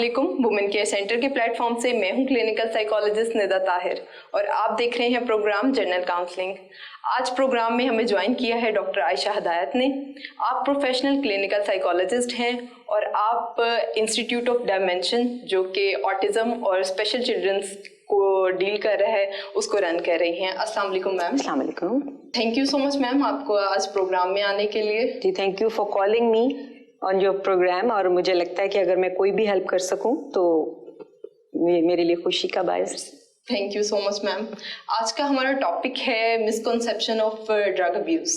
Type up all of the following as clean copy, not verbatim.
वालेकुम। Women care centre के platform से मैं हूं क्लिनिकल साइकोलॉजिस्ट निदा ताहिर और आप देख रहे हैं प्रोग्राम जनरल काउंसलिंग। आज प्रोग्राम में हमें ज्वाइन किया है डॉक्टर आयशा हदायत ने। आप प्रोफेशनल क्लिनिकल साइकोलॉजिस्ट हैं और आप इंस्टीट्यूट ऑफ डायमेंशन जो कि ऑटिज्म और स्पेशल चिल्ड्रंस को डील कर रहा है उसको रन कर रही हैं। अस्सलाम वालेकुम मैम। अस्सलाम वालेकुम। Thank you so much ma'am आपको आज प्रोग्राम में आने के लिए। जी thank you for calling me on your programme. और मुझे लगता है कि अगर मैं कोई भी हेल्प कर सकूं तो मेरे लिए खुशी का बायस। Thank you so much ma'am. आज का हमारा टॉपिक है मिसकंसेप्शन ऑफ ड्रग अब्यूज।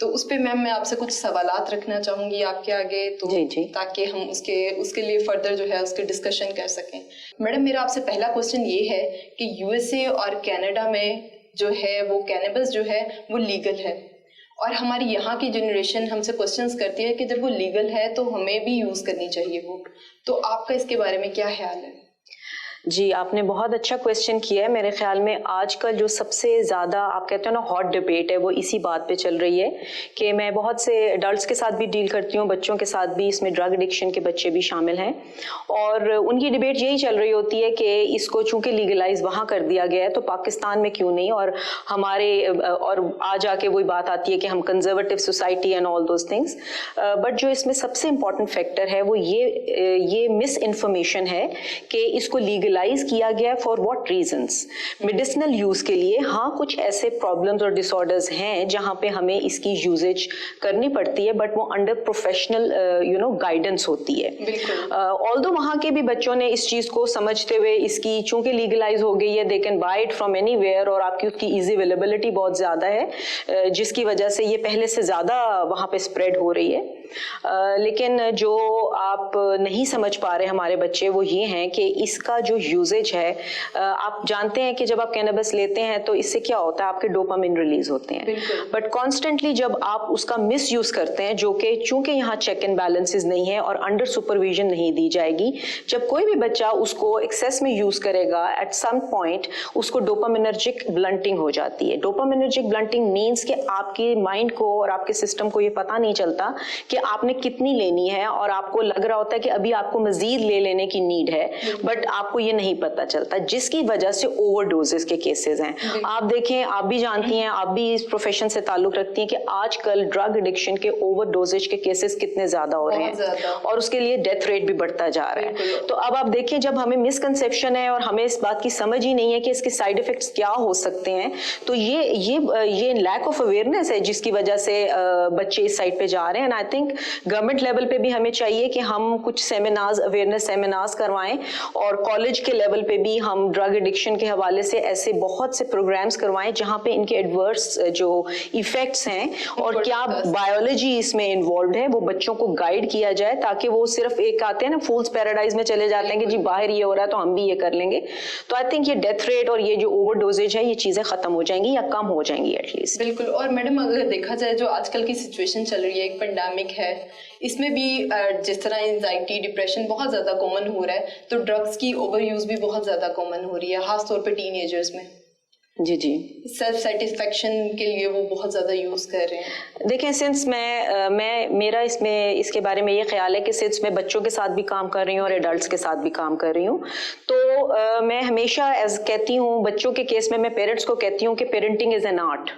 तो उस पे मैम मैं आपसे कुछ सवालात रखना चाहूंगी आपके आगे, तो जी। ताकि हम उसके लिए फर्दर जो है उसके डिस्कशन कर सकें। मैडम मेरा आपसे पहला क्वेश्चन ये है कि यूएसए और कनाडा में जो है वो कैनबिस जो है वो लीगल है और हमारी यहाँ की जनरेशन हमसे क्वेश्चंस करती है कि जब वो लीगल है तो हमें भी यूज़ करनी चाहिए वो। तो आपका इसके बारे में क्या ख्याल है? जी आपने बहुत अच्छा क्वेश्चन किया है। मेरे ख्याल में आजकल जो सबसे ज़्यादा आप कहते हो ना हॉट डिबेट है वो इसी बात पे चल रही है कि मैं बहुत से एडल्ट्स के साथ भी डील करती हूँ, बच्चों के साथ भी, इसमें ड्रग एडिक्शन के बच्चे भी शामिल हैं और उनकी डिबेट यही चल रही होती है कि इसको चूँकि लीगलाइज वहाँ कर दिया गया है तो पाकिस्तान में क्यों नहीं, और हमारे और आ जाके वही बात आती है कि हम conservative society and all those things. But जो इसमें सबसे इम्पॉर्टेंट फैक्टर है वो ये मिस इन्फॉर्मेशन है कि इसको लीगलाइज किया गया for what reasons. Medicinal use के लिए हाँ कुछ ऐसे प्रॉब्लम्स और डिसऑर्डर्स हैं जहाँ पे हमें इसकी यूजेज करनी पड़ती है, बट वो अंडर प्रोफेशनल गाइडेंस होती है। ऑल्दो वहाँ के भी बच्चों ने इस चीज को समझते हुए इसकी चूंकि लीगलाइज हो गई है, they can buy it from anywhere और आपकी उसकी इजी अवेलेबिलिटी बहुत ज्यादा है जिसकी वजह से ये पहले से ज्यादा वहाँ पे स्प्रेड हो रही है। लेकिन जो आप नहीं समझ पा रहे हमारे बच्चे वो ये हैं कि इसका जो यूजेज है, आप जानते हैं कि जब आप कैनबिस लेते हैं तो इससे क्या होता है, आपके डोपामिन रिलीज होते हैं, बट कॉन्स्टेंटली जब आप उसका मिस यूज करते हैं, जो कि चूंकि यहाँ चेक एंड बैलेंसेस नहीं है और अंडर सुपरविजन नहीं दी जाएगी, जब कोई भी बच्चा उसको एक्सेस में यूज करेगा एट सम पॉइंट उसको डोपामिनर्जिक ब्लंटिंग हो जाती है। डोपामिनर्जिक ब्लंटिंग मीन्स कि आपके माइंड को और आपके सिस्टम को ये पता नहीं चलता कि आपने कितनी लेनी है और आपको लग रहा होता है कि अभी आपको मजीद ले लेने की नीड है, बट आपको ये नहीं पता चलता, जिसकी वजह से ओवरडोजेस के केसेस हैं। आप देखें, आप भी जानती हैं, आप भी इस प्रोफेशन से ताल्लुक रखती हैं कि आजकल ड्रग एडिक्शन के ओवरडोजेज के केसेस कितने ज्यादा हो रहे हैं और उसके लिए डेथ रेट भी बढ़ता जा रहा है। तो अब आप देखें, जब हमें मिसकंसेप्शन है और हमें इस बात की समझ ही नहीं है कि इसके साइड इफेक्ट्स क्या हो सकते हैं, तो ये लैक ऑफ अवेयरनेस है जिसकी वजह से बच्चे इस साइड पे जा रहे हैं। And I think government level पे भी हमें चाहिए कि हम कुछ सेमिनार्स, अवेयरनेस सेमिनार्स करवाएं और कॉलेज के लेवल पे भी हम ड्रग एडिक्शन के हवाले से ऐसे बहुत से प्रोग्राम्स करवाएं जहां पे इनके एडवर्स जो इफेक्ट्स हैं और क्या बायोलॉजी इसमें इन्वॉल्व है वो बच्चों को गाइड किया जाए, ताकि वो सिर्फ एक आते हैं ना फूल्स पैराडाइज में चले जाते हैं कि जी बाहर ये हो रहा है तो हम भी ये कर लेंगे। तो आई थिंक ये डेथ रेट और ये जो ओवरडोजेज है ये चीजें खत्म हो जाएंगी या कम हो जाएंगी एटलीस्ट। बिल्कुल। और मैडम अगर देखा जाए जो आजकल की सिचुएशन चल रही है, एक पेंडेमिक है, इसमें भी जिस तरह एंजाइटी, डिप्रेशन बहुत ज़्यादा कॉमन हो रहा है, तो ड्रग्स की ओवर यूज़ भी बहुत ज़्यादा कॉमन हो रही है, खास तौर पे टीनेजर्स में। जी सेल्फ सेटिस्फेक्शन के लिए वो बहुत ज़्यादा यूज़ कर रहे हैं। देखें, सिंस मेरा इसके बारे में ये ख्याल है कि सिंस मैं बच्चों के साथ भी काम कर रही हूँ और एडल्ट्स के साथ भी काम कर रही हूँ, तो मैं हमेशा कहती हूँ बच्चों के केस में, मैं पेरेंट्स को कहती हूँ कि पेरेंटिंग इज़ एन आर्ट।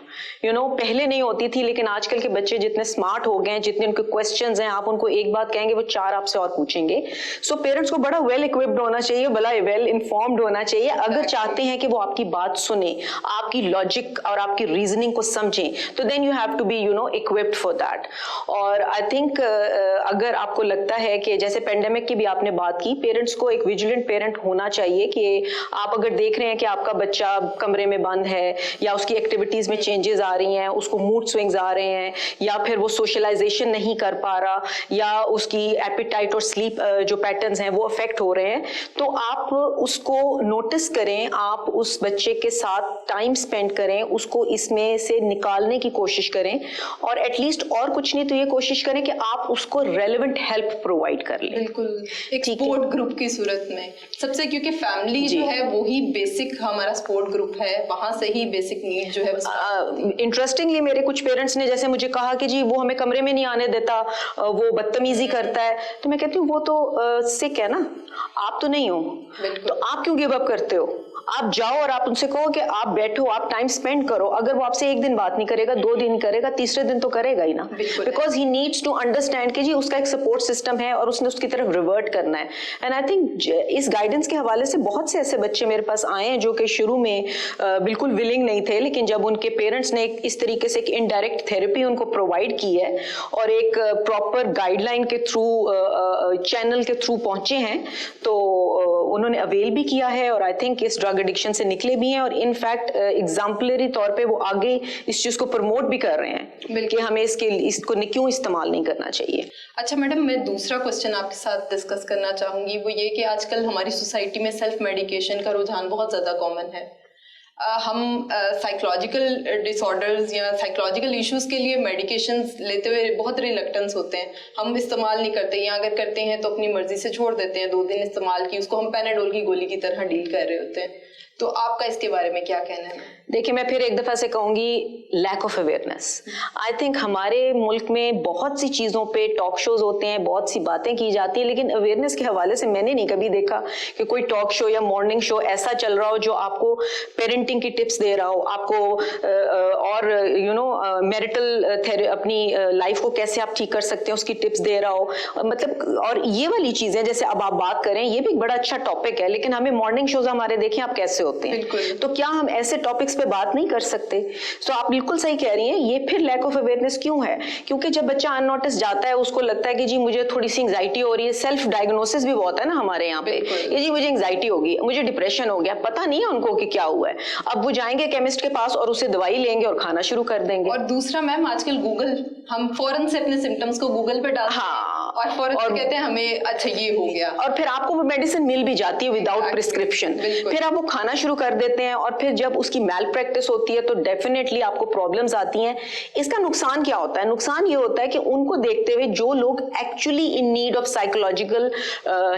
पहले नहीं होती थी, लेकिन आजकल के बच्चे जितने स्मार्ट हो गए हैं, जितने उनके क्वेश्चंस हैं, आप उनको एक बात कहेंगे वो 4 आपसे और पूछेंगे। सो पेरेंट्स को बड़ा वेल इक्विप्ड होना चाहिए, बड़ा वेल इन्फॉर्म्ड होना चाहिए अगर चाहते हैं कि वो आपकी बात सुने, आपकी लॉजिक और आपकी रीजनिंग को समझें, तो then you have to be equipped for that. और आई थिंक अगर आपको लगता है कि जैसे पेंडेमिक की भी आपने बात की, पेरेंट्स को एक विजिलेंट पेरेंट होना चाहिए कि आप अगर देख रहे हैं कि आपका बच्चा कमरे में बंद है या उसकी एक्टिविटीज में चेंजेस आ रही हैं, उसको मूड स्विंग्स आ रहे हैं, या फिर वो सोशलाइजेशन नहीं कर पा रहा, या उसकी एपिटाइट और स्लीप जो पैटर्न्स हैं वो अफेक्ट हो रहे हैं, तो आप उसको नोटिस करें, आप उस बच्चे के साथ टाइम स्पेंड करें, उसको इसमें से निकालने की कोशिश करें, और एटलीस्ट और कुछ नहीं तो ये कोशिश करें कि आप उसको रेलेवेंट हेल्प प्रोवाइड कर लें। बिल्कुल, एक सपोर्ट ग्रुप की सूरत में सबसे, क्योंकि फैमिली जो है वो ही बेसिक हमारा सपोर्ट ग्रुप है, वहां से ही बेसिक नीड जो है। इंटरेस्टिंगली मेरे कुछ पेरेंट्स ने जैसे मुझे कहा कि जी वो हमें कमरे में नहीं आने देता, वो बदतमीजी करता है, तो मैं कहती हूँ वो तो सिक है ना, आप तो नहीं हो, तो आप क्यों गिव अप करते हो? आप जाओ और आप उनसे कहो कि आप बैठो, आप टाइम स्पेंड करो। अगर वो आपसे एक दिन बात नहीं करेगा, 2 दिन करेगा, तीसरे दिन तो करेगा ही ना, because he needs to understand कि जी उसका एक सपोर्ट सिस्टम है और उसने उसकी तरफ रिवर्ट करना है। एंड आई थिंक इस गाइडेंस के हवाले से बहुत से ऐसे बच्चे मेरे पास आए हैं जो कि शुरू में बिल्कुल विलिंग नहीं थे, लेकिन जब उनके पेरेंट्स ने इस तरीके से एक इनडायरेक्ट थेरेपी उनको प्रोवाइड की है और एक प्रॉपर गाइडलाइन के थ्रू, चैनल के थ्रू पहुंचे हैं, तो उन्होंने अवेल भी किया है और आई थिंक इस ड्रग एडिक्शन से निकले भी हैं, और इनफैक्ट एग्जाम्पलरी तौर पे वो आगे इस चीज को प्रमोट भी कर रहे हैं कि हमें इसको क्यों इस्तेमाल नहीं करना चाहिए। अच्छा मैडम, मैं दूसरा क्वेश्चन आपके साथ डिस्कस करना चाहूंगी, वो ये कि आजकल हमारी सोसाइटी में सेल्फ मेडिकेशन का रुझान बहुत ज्यादा कॉमन है। हम साइकोलॉजिकल डिसऑर्डर्स या साइकोलॉजिकल इश्यूज के लिए मेडिकेशंस लेते हुए बहुत रिलक्टेंस होते हैं, हम इस्तेमाल नहीं करते, या अगर करते हैं तो अपनी मर्जी से छोड़ देते हैं। 2 दिन इस्तेमाल की उसको हम पैनाडोल की गोली की तरह डील कर रहे होते हैं। तो आपका इसके बारे में क्या कहना है? देखिए, मैं फिर एक दफा से कहूंगी, lack of awareness. I think हमारे मुल्क में बहुत सी चीजों पे टॉक शोज होते हैं, बहुत सी बातें की जाती है, लेकिन अवेयरनेस के हवाले से मैंने नहीं कभी देखा कि कोई टॉक शो या मॉर्निंग शो ऐसा चल रहा हो जो आपको पेरेंटिंग की टिप्स दे रहा हो, आपको और मैरिटल अपनी लाइफ को कैसे आप ठीक कर सकते हैं उसकी टिप्स दे रहा हो, मतलब। और ये वाली चीजें जैसे अब आप बात करें, ये भी एक बड़ा अच्छा टॉपिक है, लेकिन हमें मॉर्निंग शोज हमारे देखें आप कैसे होते हैं, तो क्या हम ऐसे टॉपिक्स पे बात नहीं कर सकते? तो आप बिल्कुल सही कह रही हैं, ये फिर लैक ऑफ अवेयरनेस क्यों है? क्योंकि जब बच्चा अननोटिस जाता है, उसको लगता है कि जी मुझे थोड़ी सी एंग्जाइटी हो रही है, सेल्फ डायग्नोसिस भी बहुत है ना हमारे यहाँ पे, ये जी मुझे एंग्जाइटी होगी, मुझे डिप्रेशन हो गया, पता नहीं है उनको कि क्या हुआ है। अब वो जाएंगे केमिस्ट के पास और उसे दवाई लेंगे और खाना शुरू कर देंगे। और दूसरा मैम, आजकल गूगल, हम फौरन से अपने सिम्टम्स को गूगल पे डालते हैं और फौरन से कहते हैं हमें अच्छा ये हो गया, और फिर आपको वो मेडिसिन मिल भी जाती है विदाउट प्रिस्क्रिप्शन, फिर आप वो खाना शुरू कर देते हैं, और फिर जब उसकी मैल प्रैक्टिस होती है तो डेफिनेटली आपको प्रॉब्लम्स आती हैं। इसका नुकसान क्या होता है? नुकसान ये होता है कि उनको देखते हुए जो लोग actually in need of psychological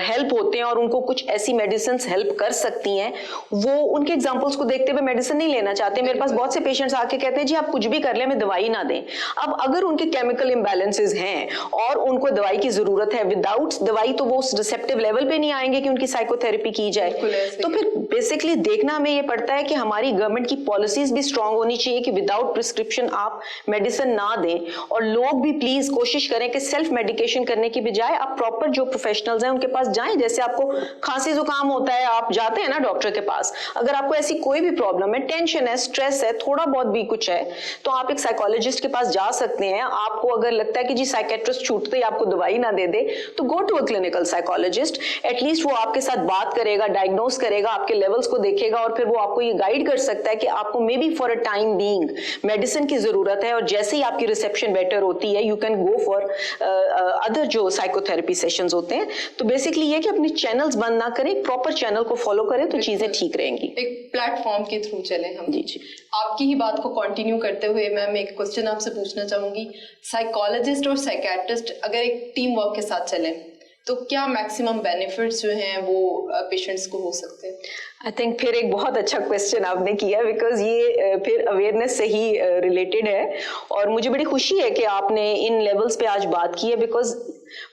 help होते हैं और उनको कुछ ऐसी मेडिसिन हेल्प कर सकती हैं, वो उनके एग्जांपल्स को देखते हुए मेडिसिन नहीं लेना चाहते। मेरे पास बहुत से पेशेंट्स आके कहते हैं जी आप कुछ भी कर ले, हमें दवाई ना दें। अब अगर उनके केमिकल इम्बैलेंसेस हैं और उनको दवाई की जरूरत है, विदाउट दवाई तो वो उस रिसेप्टिव लेवल पे नहीं आएंगे कि उनकी साइकोथेरेपी की जाए। तो फिर बेसिकली देखना हमें ये पड़ता है कि हमारी गवर्नमेंट की पॉलिसीज भी स्ट्रांग होनी चाहिए कि विदाउट प्रिस्क्रिप्शन आप मेडिसिन ना दें, और लोग भी प्लीज कोशिश करें कि सेल्फ मेडिकेशन करने की बजाय आप प्रॉपर जो प्रोफेशनल्स हैं उनके पास जाएं। जैसे आपको खांसी जुकाम होता है, आप जाते हैं ना डॉक्टर के पास, अगर आपको ऐसी कोई भी प्रॉब्लम है, टेंशन है, स्ट्रेस है, थोड़ा बहुत भी कुछ है, तो आप एक साइकोलॉजिस्ट के पास जा सकते हैं। आपको अगर लगता है कि जी साइकेट्रिस्ट छूटते ही आपको दवाई ना दे दे, तो go to a clinical psychologist. At least वो आपके साथ बात करेगा, डायग्नोस करेगा, आपके लेवल्स को देखेगा, और फिर वो आपको ये गाइड कर सकता है कि आपको may be for a time being medicine की जरूरत है, और जैसे ही आपकी रिसेप्शन बेटर होती है you can go for other जो साइकोथेरेपी सेशंस होते हैं। तो बेसिकली ये कि अपने चैनल्स बंद ना करें, प्रॉपर चैनल को फॉलो करें तो चीजें ठीक रहेंगी। एक प्लेटफॉर्म के थ्रू चले हम। जी। आपकी ही बात को कंटिन्यू करते हुए मैम एक क्वेश्चन आपसे पूछना चाहूंगी, साइकोलॉजिस्ट और साइकेट्रिस्ट अगर एक टीम वर्क के साथ चलें तो क्या मैक्सिमम बेनिफिट्स जो हैं वो पेशेंट्स को हो सकते हैं? आई थिंक फिर एक बहुत अच्छा क्वेश्चन आपने किया, बिकॉज ये फिर अवेयरनेस से ही रिलेटेड है, और मुझे बड़ी खुशी है कि आपने इन लेवल्स पे आज बात की है, बिकॉज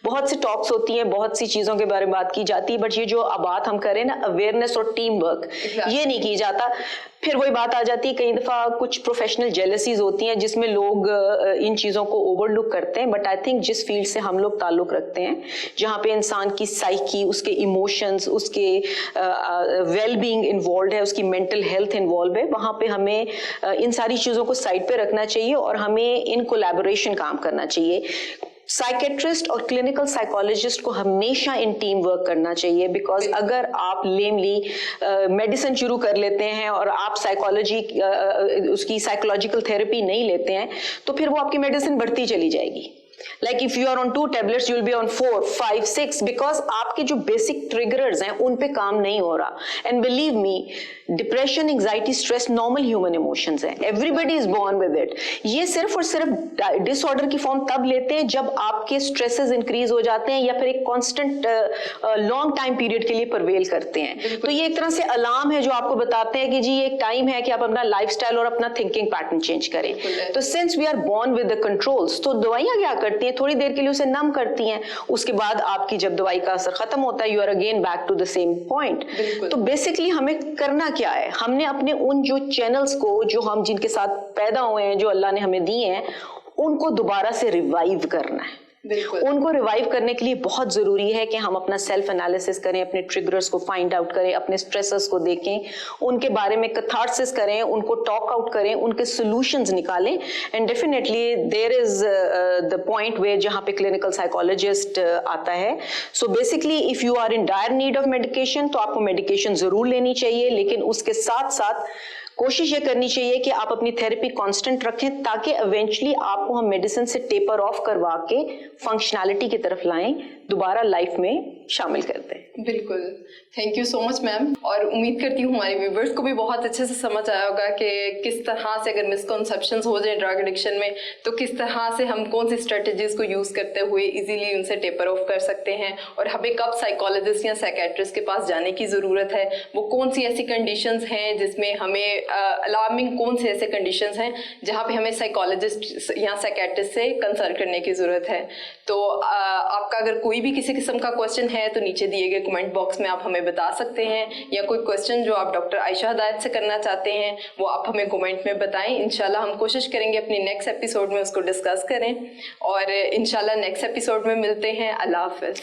बहुत सी टॉक्स होती हैं, बहुत सी चीजों के बारे में बात की जाती है, बट ये जो बात हम करें ना अवेयरनेस और टीम वर्क, ये नहीं की जाता। फिर वही बात आ जाती है, कई दफा कुछ प्रोफेशनल जेलसीज होती हैं जिसमें लोग इन चीजों को ओवरलुक करते हैं, बट आई थिंक जिस फील्ड से हम लोग ताल्लुक रखते हैं, जहाँ पे इंसान की साइकी, उसके इमोशंस, उसके वेल बीइंग इन्वॉल्व है, उसकी मेंटल हेल्थ इन्वॉल्व है, वहाँ पे हमें इन सारी चीजों को साइड पे रखना चाहिए और हमें इन कोलैबोरेशन काम करना चाहिए। साइकेट्रिस्ट और क्लिनिकल साइकोलॉजिस्ट को हमेशा इन टीम वर्क करना चाहिए, बिकॉज अगर आप लेमली मेडिसिन शुरू कर लेते हैं और आप साइकोलॉजी उसकी साइकोलॉजिकल थेरेपी नहीं लेते हैं, तो फिर वो आपकी मेडिसिन बढ़ती चली जाएगी। Like if you are on 2 tablets, you will be on 4, 5, 6, because आपके जो बेसिक ट्रिगर्स हैं उन पे काम नहीं हो रहा। And believe me, depression, anxiety, stress normal human emotions हैं, everybody is born with it. ये सिर्फ और सिर्फ डिसऑर्डर की फॉर्म तब लेते हैं जब आपके स्ट्रेसेस इंक्रीज हो जाते हैं या फिर एक कांस्टेंट लॉन्ग टाइम पीरियड के लिए परवेल करते हैं। तो ये एक तरह से अलार्म है जो आपको बताते हैं कि जी एक टाइम है कि आप अपना लाइफस्टाइल और अपना थिंकिंग पैटर्न चेंज करें। तो since we are born with the controls, तो दवाइयां क्या करती हैं, थोड़ी देर के लिए उसे नम करती हैं, उसके बाद आपकी जब दवाई का असर खत्म होता है you are again back to the same point. तो बेसिकली हमें करना क्या है, हमने अपने उन जो चैनल्स को जो हम जिनके साथ पैदा हुए हैं, जो अल्लाह ने हमें दिए हैं, उनको दोबारा से रिवाइव करना है। उनको रिवाइव करने के लिए बहुत जरूरी है कि हम अपना सेल्फ एनालिसिस करें, अपने ट्रिगर्स को फाइंड आउट करें, अपने स्ट्रेसर्स को देखें, उनके बारे में कैथार्सिस करें, उनको टॉक आउट करें, उनके सॉल्यूशंस निकालें। And definitely there is the point where जहां पे क्लिनिकल साइकोलॉजिस्ट आता है। So basically if you are in dire need of medication तो आपको मेडिकेशन जरूर लेनी चाहिए, लेकिन उसके साथ साथ कोशिश ये करनी चाहिए कि आप अपनी थेरेपी कांस्टेंट रखें ताकि इवेंचुअली आपको हम मेडिसिन से टेपर ऑफ करवा के फंक्शनैलिटी की तरफ लाएं, दोबारा लाइफ में शामिल करते हैं। बिल्कुल, thank you so much ma'am. और उम्मीद करती हूँ हमारे व्यूवर्स को भी बहुत अच्छे से समझ आया होगा कि किस तरह से अगर मिसकॉन्सेप्शंस हो जाए ड्रग एडिक्शन में तो किस तरह से हम कौन सी स्ट्रेटजीज को यूज़ करते हुए इजीली उनसे टेपर ऑफ कर सकते हैं, और हमें कब साइकोलॉजिस्ट या साइकेट्रिस्ट के पास जाने की ज़रूरत है, वो कौन सी ऐसी कंडीशंस हैं जिसमें हमें अलार्मिंग कौन से ऐसे कंडीशंस हैं जहाँ पे हमें साइकोलॉजिस्ट या साइकेट्रिस्ट से कंसल्ट करने की ज़रूरत है। तो आपका अगर कोई भी किसी किस्म का क्वेश्चन है तो नीचे दिए गए कमेंट बॉक्स में आप हमें बता सकते हैं, या कोई क्वेश्चन जो आप डॉक्टर आयशा हदायत से करना चाहते हैं वो आप हमें कमेंट में बताएं। इंशाल्लाह हम कोशिश करेंगे अपनी नेक्स्ट एपिसोड में उसको डिस्कस करें, और इंशाल्लाह नेक्स्ट एपिसोड में मिलते हैं। अल्लाह हाफ़िज़।